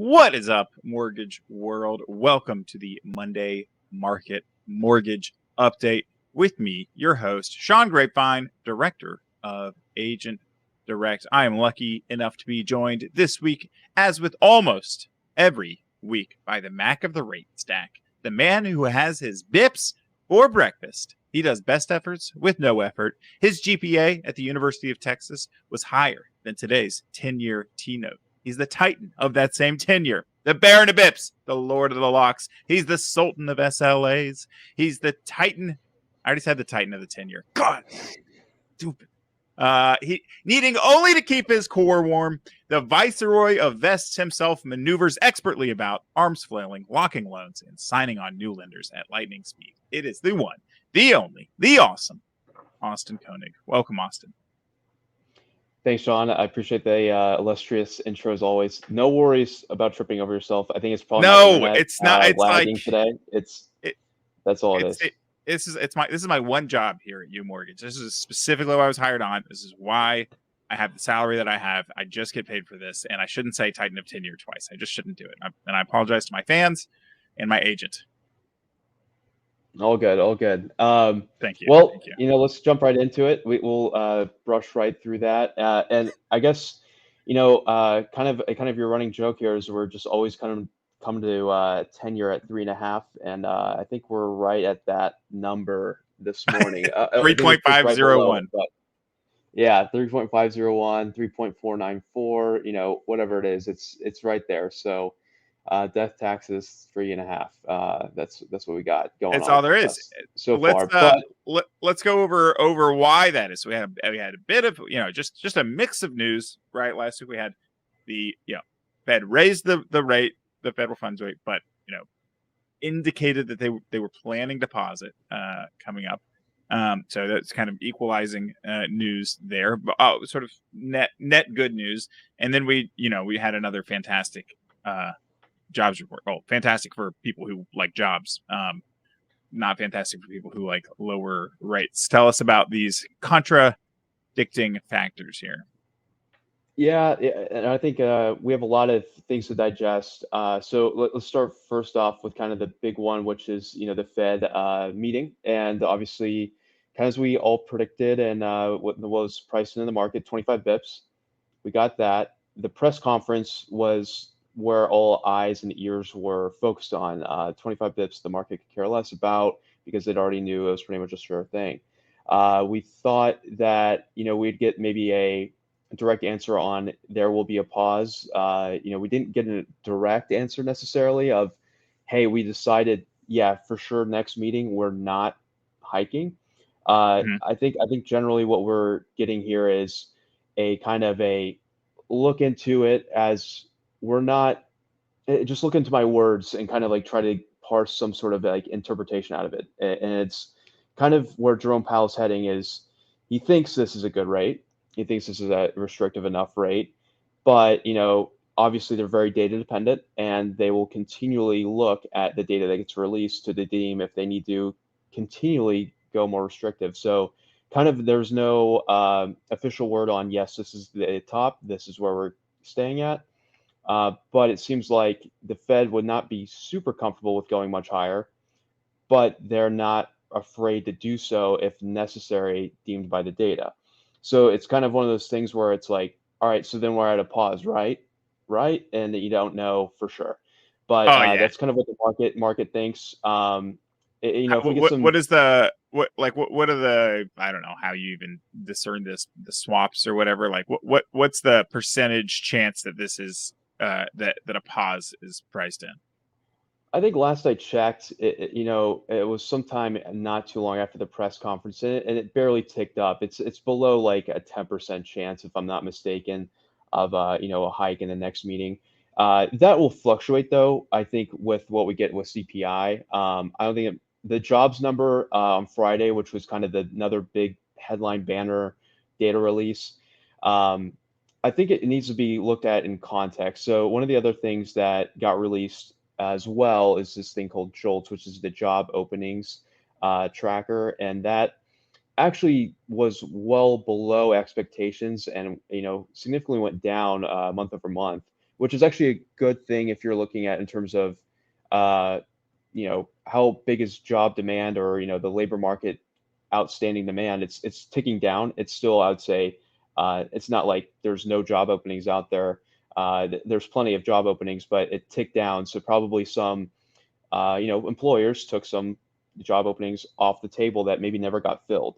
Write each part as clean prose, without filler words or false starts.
What is up, mortgage world? Welcome to the Monday Market Mortgage Update with me, your host, Sean Grapevine, Director of Agent Direct. I am lucky enough to be joined this week, as with almost every week, by the Mac of the Rate Stack, the man who has his bips for breakfast. He does best efforts with no effort. His GPA at the University of Texas was higher than today's 10-year T-note. He's the titan of that same tenure, the Baron of Bips, the Lord of the Locks. He's the Sultan of SLAs. He's the titan. I already said the titan of the tenure. God, stupid. He needing only to keep his core warm. The Viceroy of Vests himself maneuvers expertly about, arms flailing, locking loans, and signing on new lenders at lightning speed. It is the one, the only, the awesome Austin Koenig. Welcome, Austin. Thanks, Sean. I appreciate the illustrious intro as always. No worries about tripping over yourself. I think it's probably No, my internet, it's not. It's lagging like today. That's all it is. This is my one job here at UMortgage. This is specifically why I was hired on. This is why I have the salary that I have. I just get paid for this, and I shouldn't say Titan of tenure twice. I just shouldn't do it. And I apologize to my fans and my agent. All good, all good. Thank you. Well, Thank you. let's jump right into it. We'll brush right through that, and I guess kind of your running joke here is we're just always kind of come to tenure at 3.5, and I think we're right at that number this morning. 3.501. Yeah, 3.501, 3.494, whatever it is, it's right there. So death taxes 3.5. That's what we got going on. That's all there is so far. But let's go over why that is. We had a bit of just a mix of news, right? Last week we had the Fed raised the rate, the federal funds rate, but indicated that they were planning deposit coming up. So that's kind of equalizing news there, but sort of net good news. And then we had another fantastic jobs report. Oh, fantastic for people who like jobs. Not fantastic for people who like lower rates. Tell us about these contradicting factors here. Yeah, and I think we have a lot of things to digest. So let's start first off with kind of the big one, which is the Fed meeting, and obviously, kind of as we all predicted, and what was priced in the market, 25 bips. We got that. The press conference was where all eyes and ears were focused on. 25 bips, the market could care less about because it already knew it was pretty much a sure thing. We thought that we'd get maybe a direct answer on there will be a pause. We didn't get a direct answer necessarily of, hey, we decided, yeah, for sure, next meeting we're not hiking. I think generally what we're getting here is a kind of a look into it as we're not just look into my words and kind of like try to parse some sort of like interpretation out of it. And it's kind of where Jerome Powell's heading is he thinks this is a good rate. He thinks this is a restrictive enough rate, but obviously they're very data dependent and they will continually look at the data that gets released to deem if they need to continually go more restrictive. So kind of there's no official word on, yes, this is the top, this is where we're staying at. But it seems like the Fed would not be super comfortable with going much higher, but they're not afraid to do so if necessary, deemed by the data. So it's kind of one of those things where it's like, all right, so then we're at a pause, right? And you don't know for sure. But that's kind of what the market thinks. What is the what are the, I don't know how you even discern this, the swaps or whatever, like what's the percentage chance that this is that a pause is priced in? I think last I checked, it was sometime not too long after the press conference, and it barely ticked up. It's below like a 10% chance, if I'm not mistaken, of a hike in the next meeting. That will fluctuate though. I think with what we get with CPI. I don't think the jobs number on Friday, which was kind of another big headline banner data release. I think it needs to be looked at in context. So one of the other things that got released as well is this thing called JOLTS, which is the job openings tracker, and that actually was well below expectations, and significantly went down month over month, which is actually a good thing if you're looking at in terms of, how big is job demand, or, the labor market outstanding demand. It's ticking down. It's still, I would say, it's not like there's no job openings out there. There's plenty of job openings, but it ticked down. So probably some, employers took some job openings off the table that maybe never got filled.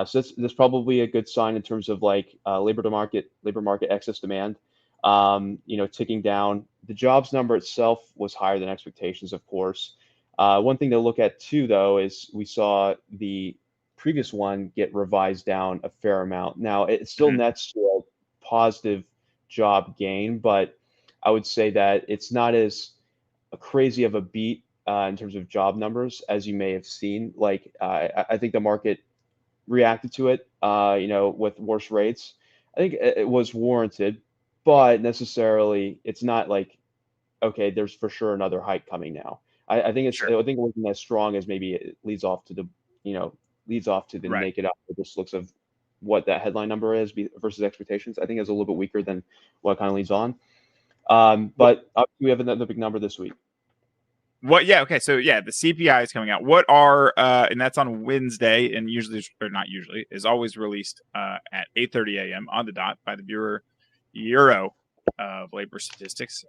So that's probably a good sign in terms of like labor market excess demand. Ticking down. The jobs number itself was higher than expectations, of course. One thing to look at too, though, is we saw the previous one get revised down a fair amount. Now it still Mhm. nets to a positive job gain, but I would say that it's not as crazy of a beat in terms of job numbers as you may have seen. Like I think the market reacted to it, with worse rates. I think it was warranted, but necessarily it's not like, okay, there's for sure another hike coming now. Sure. I think it wasn't as strong as maybe it leads off to the Right. naked eye, just looks of what that headline number is versus expectations. I think it's a little bit weaker than what kind of leads on. But we have another big number this week. What? Yeah. Okay. So yeah, the CPI is coming out. What are and that's on Wednesday, and usually, or not usually, is always released at 8:30 a.m. on the dot by the Bureau of Labor Statistics.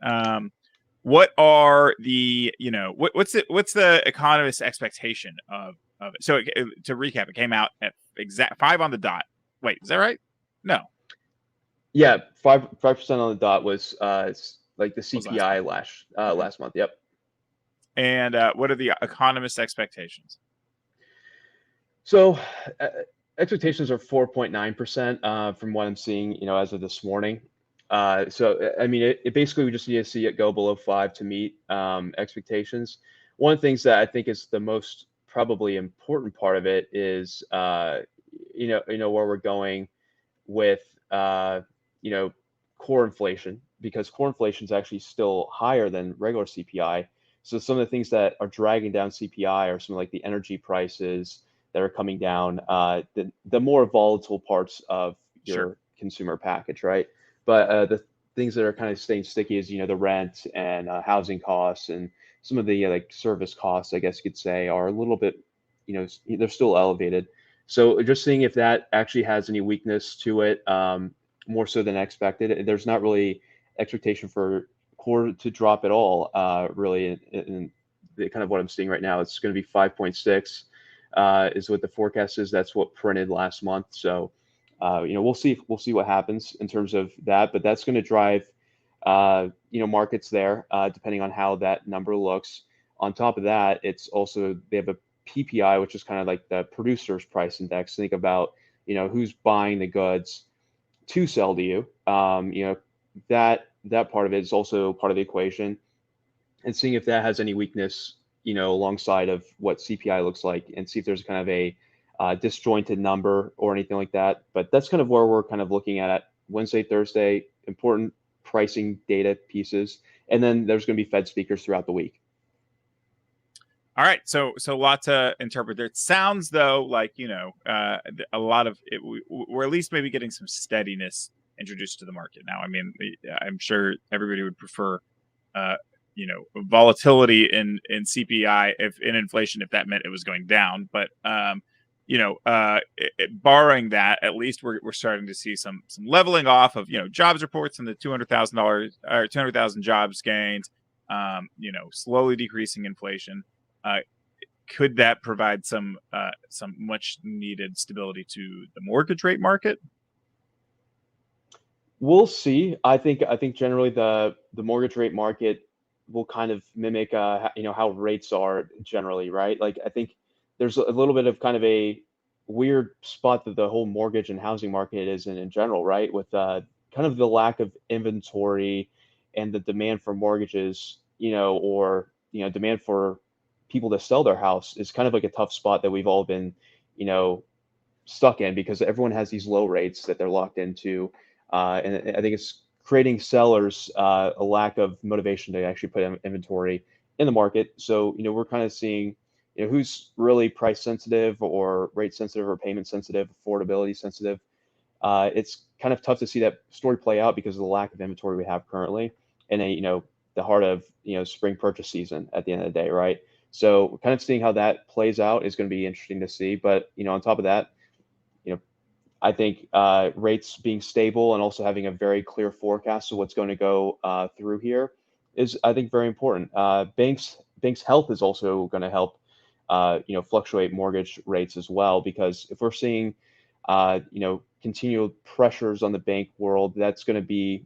What are the what's the economist's expectation of it? So to recap, it came out at exact 5 on the dot. Wait, is that right? No, Yeah, 5% on the dot was like the was last CPI month. Mhm. last month. Yep. And what are the economist's expectations? So uh, expectations are 4.9% from what I'm seeing, as of this morning. So I mean, it basically we just need to see it go below 5 to meet expectations. One of the things that I think is the most probably important part of it is, where we're going with, core inflation, because core inflation is actually still higher than regular CPI. So some of the things that are dragging down CPI are some like the energy prices that are coming down, the more volatile parts of Sure. your consumer package, right? But the things that are kind of staying sticky is, the rent and housing costs, and some of the like service costs, I guess you could say, are a little bit, they're still elevated. So just seeing if that actually has any weakness to it, more so than expected. There's not really expectation for core to drop at all, really. In the kind of what I'm seeing right now, it's going to be 5.6 is what the forecast is. That's what printed last month. So, we'll see what happens in terms of that, but that's going to drive, markets there, depending on how that number looks. On top of that, it's also they have a PPI, which is kind of like the producer's price index. Think about, who's buying the goods to sell to you. That part of it is also part of the equation, and seeing if that has any weakness, alongside of what CPI looks like, and see if there's kind of a disjointed number or anything like that. But that's kind of where we're kind of looking at Wednesday, Thursday, important pricing data pieces, and then there's going to be Fed speakers throughout the week. All right, so a lot to interpret there. It sounds though like a lot of it. We're at least maybe getting some steadiness introduced to the market now. I mean, I'm sure everybody would prefer, volatility in CPI if in inflation if that meant it was going down. But barring that, at least we're starting to see some leveling off of jobs reports and the $200,000 or 200,000 jobs gained. Slowly decreasing inflation. Uh, could that provide some much needed stability to the mortgage rate market? We'll see. I think generally the mortgage rate market will kind of mimic, how rates are generally, right? Like I think there's a little bit of kind of a weird spot that the whole mortgage and housing market is in general, right? With kind of the lack of inventory and the demand for mortgages, or demand for people to sell their house is kind of like a tough spot that we've all been, you know, stuck in, because everyone has these low rates that they're locked into, and I think it's creating sellers a lack of motivation to actually put inventory in the market. So we're kind of seeing who's really price sensitive or rate sensitive or payment sensitive, affordability sensitive. It's kind of tough to see that story play out because of the lack of inventory we have currently. in the heart of spring purchase season at the end of the day, right? So kind of seeing how that plays out is going to be interesting to see. But on top of that, you know, I think rates being stable and also having a very clear forecast of what's going to go through here is, I think, very important. Banks' health is also going to help, fluctuate mortgage rates as well, because if we're seeing, continual pressures on the bank world, that's going to be,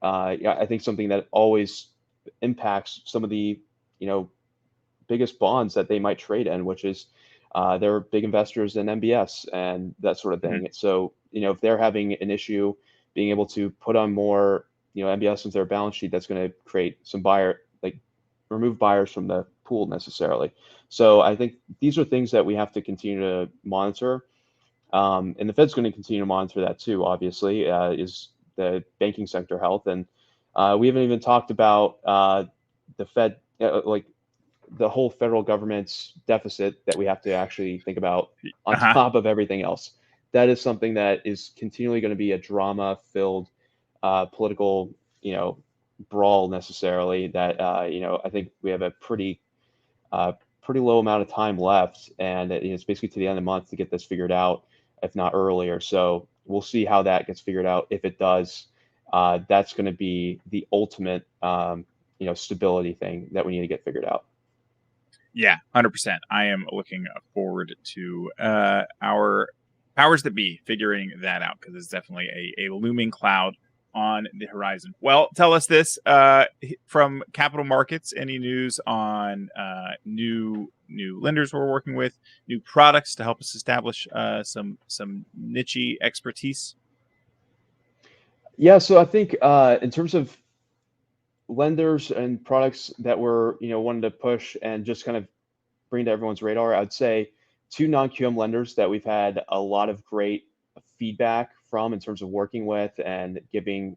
yeah, I think something that always impacts some of the, you know, biggest bonds that they might trade in, which is they're big investors in MBS and that sort of Mhm. thing. So, if they're having an issue being able to put on more, MBS into their balance sheet, that's going to create some remove buyers from the pool necessarily. So I think these are things that we have to continue to monitor. And the Fed's going to continue to monitor that too, obviously, is the banking sector health. And we haven't even talked about the Fed, like the whole federal government's deficit that we have to actually think about on Uh-huh. top of everything else. That is something that is continually going to be a drama-filled political, brawl necessarily. That I think we have a uh, pretty low amount of time left, and it's basically to the end of the month to get this figured out, if not earlier. So we'll see how that gets figured out. If it does, that's going to be the ultimate, stability thing that we need to get figured out. Yeah, 100%. I am looking forward to our powers that be figuring that out, because it's definitely a looming cloud on the horizon. Well, tell us this from capital markets. Any news on new lenders we're working with, new products to help us establish some niche expertise? Yeah, so I think in terms of lenders and products that we're wanting to push and just kind of bring to everyone's radar, I'd say two non-QM lenders that we've had a lot of great feedback from in terms of working with and giving,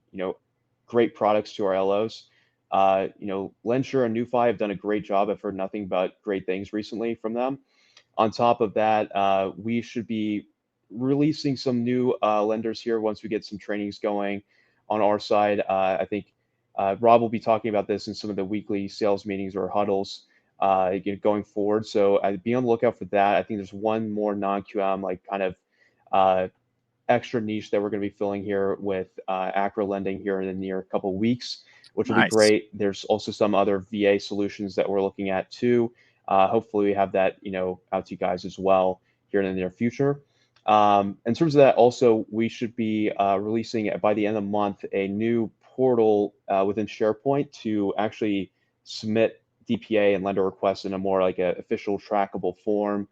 great products to our LOs. Lensure and NewFi have done a great job. I've heard nothing but great things recently from them. On top of that, we should be releasing some new lenders here once we get some trainings going on our side. I think Rob will be talking about this in some of the weekly sales meetings or huddles going forward. So be on the lookout for that. I think there's one more non-QM, like kind of uh, extra niche that we're going to be filling here with Acro lending here in the near couple weeks, which will be Nice. great. There's also some other VA solutions that we're looking at too. Hopefully we have that, out to you guys as well here in the near future. In terms of that, also, we should be releasing by the end of the month a new portal within SharePoint to actually submit DPA and lender requests in a more like a official trackable form.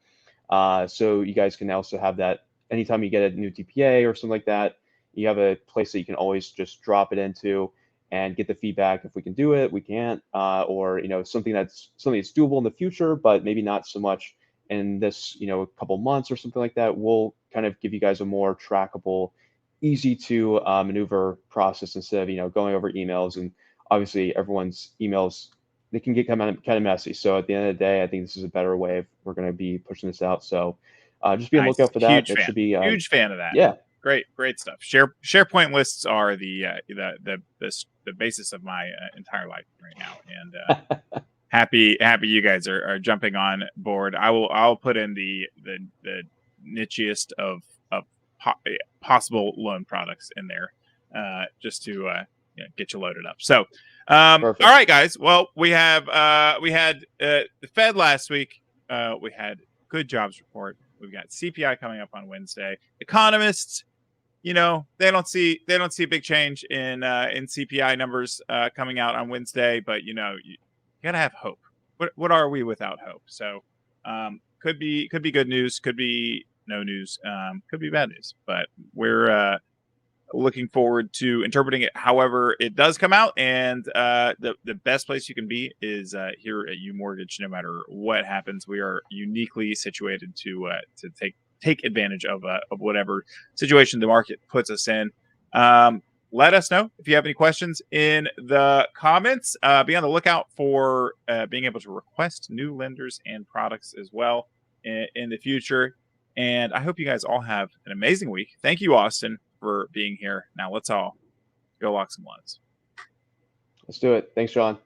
So you guys can also have that anytime you get a new DPA or something like that, you have a place that you can always just drop it into and get the feedback. If we can do it, we can't, or something that's doable in the future, but maybe not so much in this a couple months or something like that. We'll kind of give you guys a more trackable, easy to maneuver process instead of going over emails. And obviously everyone's emails, they can get kind of messy. So at the end of the day, I think this is a better way of we're going to be pushing this out. So just be on the Nice. lookout for that. Huge It fan. should be, Huge fan of that. yeah, Great stuff. SharePoint lists are the basis of my entire life right now, and happy you guys are jumping on board. I'll put in the nichiest of possible loan products in there, just to get you loaded up. So, all perfect. right, guys. Well, we had the Fed last week. We had good jobs report. We've got CPI coming up on Wednesday. Economists, they don't see a big change in CPI numbers coming out on Wednesday, but you gotta have hope. What are we without hope? So could be good news, could be no news, could be bad news, but we're looking forward to interpreting it however it does come out. And the best place you can be is here at UMortgage. No matter what happens, we are uniquely situated to take advantage of whatever situation the market puts us in. Let us know if you have any questions in the comments. Be on the lookout for being able to request new lenders and products as well in the future. And I hope you guys all have an amazing week. Thank you, Austin, for being here. Now let's all go lock some loans. Let's do it. Thanks, Sean.